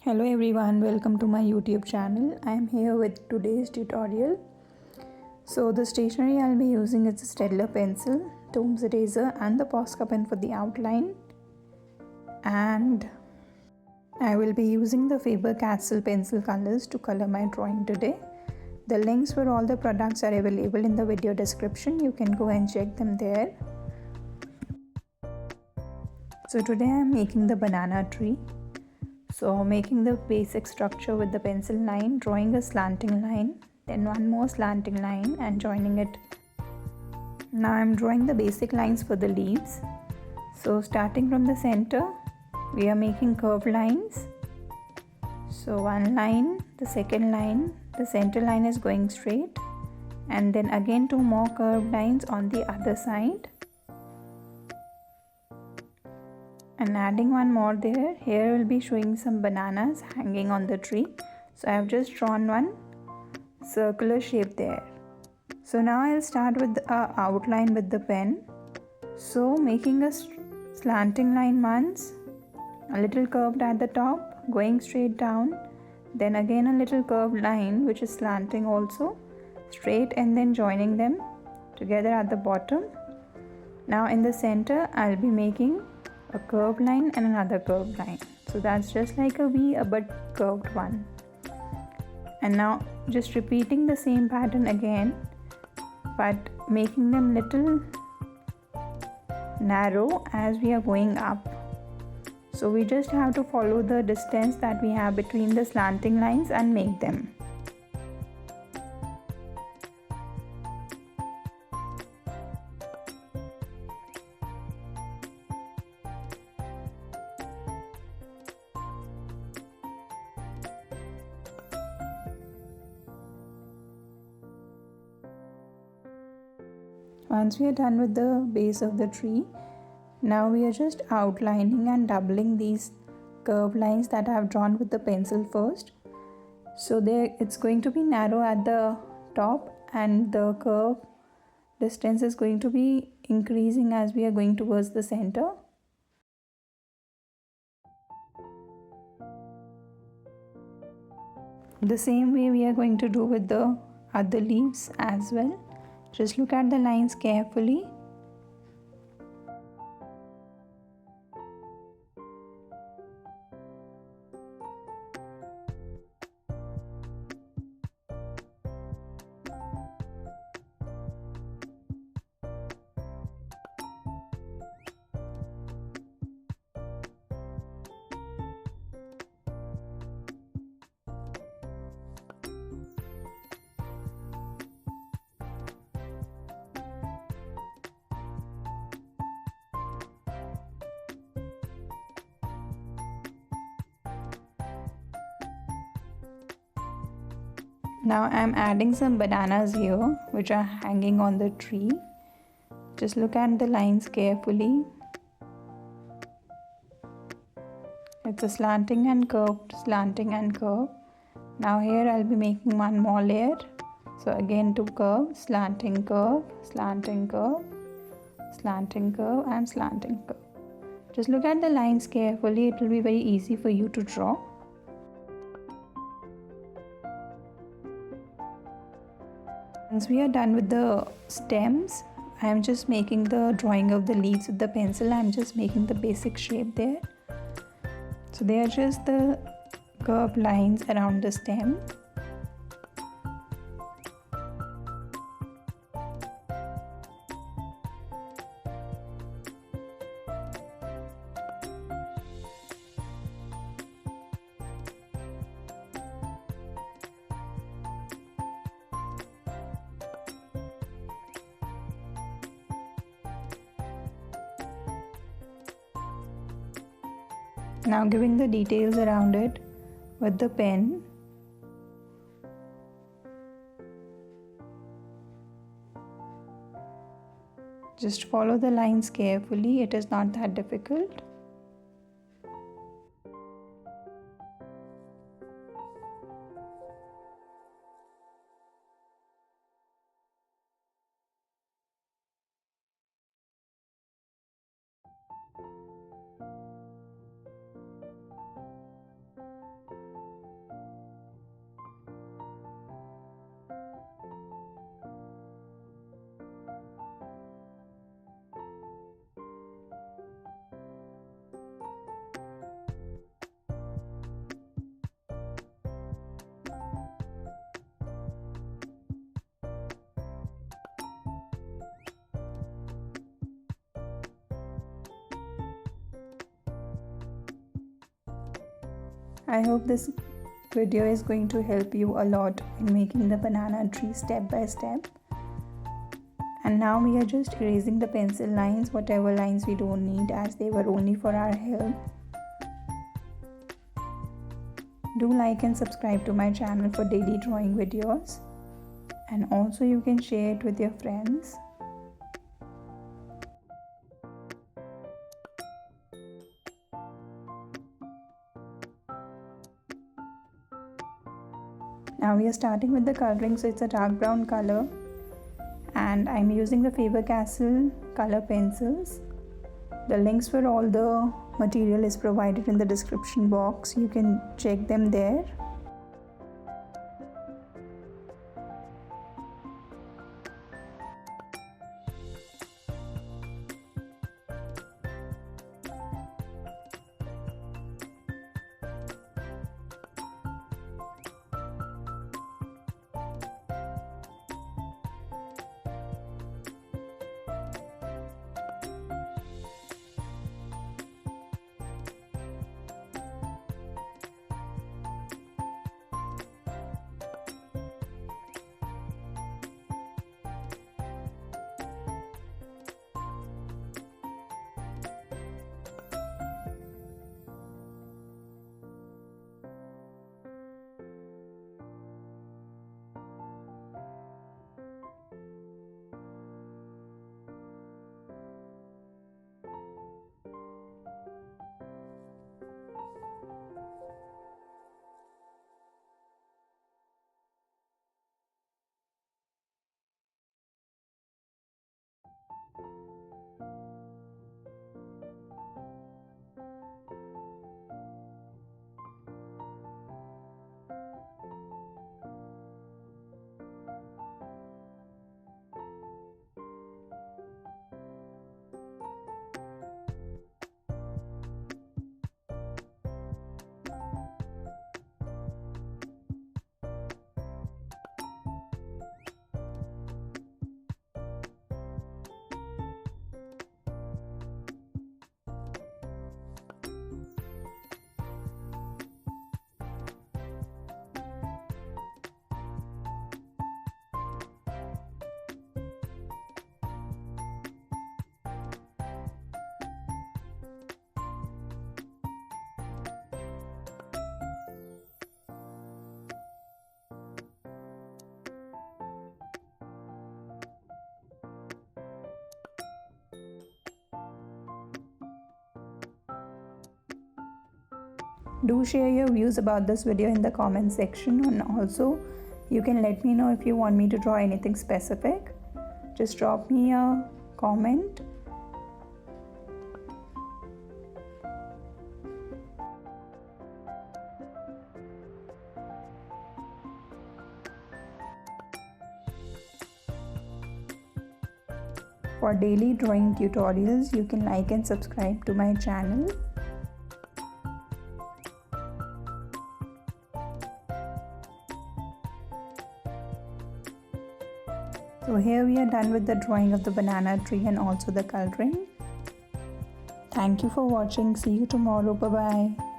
Hello everyone, welcome to my YouTube channel. I am here with today's tutorial. So the stationery I'll be using is a Staedtler pencil, Tom's eraser and the Posca pen for the outline. And I will be using the Faber-Castell pencil colors to color my drawing today. The links for all the products are available in the video description. You can go and check them there. So today I am making the banana tree. So making the basic structure with the pencil line, drawing a slanting line, then one more slanting line and joining it. Now I'm drawing the basic lines for the leaves. So starting from the center, we are making curved lines. So one line, the second line, the center line is going straight, and then again two more curved lines on the other side. And adding one more there. Here will be showing some bananas hanging on the tree. So I have just drawn one circular shape there. So now I'll start with the outline with the pen. So making a slanting line once, a little curved at the top, going straight down, then again a little curved line which is slanting also, straight, and then joining them together at the bottom. Now in the center I'll be making a curved line and another curved line. So that's just like a V but curved one. And now just repeating the same pattern again, but making them little narrow as we are going up. So we just have to follow the distance that we have between the slanting lines and make them. Once we are done with the base of the tree, now we are just outlining and doubling these curved lines that I have drawn with the pencil first. So there it's going to be narrow at the top and the curve distance is going to be increasing as we are going towards the center. The same way we are going to do with the other leaves as well. Just look at the lines carefully. Now I'm adding some bananas here which are hanging on the tree. Just look at the lines carefully. It's a slanting and curved, slanting and curved. Now here I'll be making one more layer. So again two curves, slanting curve, slanting curve, slanting curve and slanting curve. Just look at the lines carefully, it will be very easy for you to draw. Once we are done with the stems, I am just making the drawing of the leaves with the pencil. I am just making the basic shape there. So they are just the curved lines around the stem. Now giving the details around it with the pen. Just follow the lines carefully, it is not that difficult. I hope this video is going to help you a lot in making the banana tree step by step. And now we are just erasing the pencil lines, whatever lines we don't need, as they were only for our help. Do like and subscribe to my channel for daily drawing videos, and also you can share it with your friends. Now we are starting with the coloring, so it's a dark brown color, and I'm using the Faber-Castell color pencils. The links for all the material is provided in the description box. You can check them there. Do share your views about this video in the comment section, and also you can let me know if you want me to draw anything specific. Just drop me a comment. For daily drawing tutorials, you can like and subscribe to my channel. So here we are done with the drawing of the banana tree and also the coloring. Thank you for watching. See you tomorrow. Bye bye.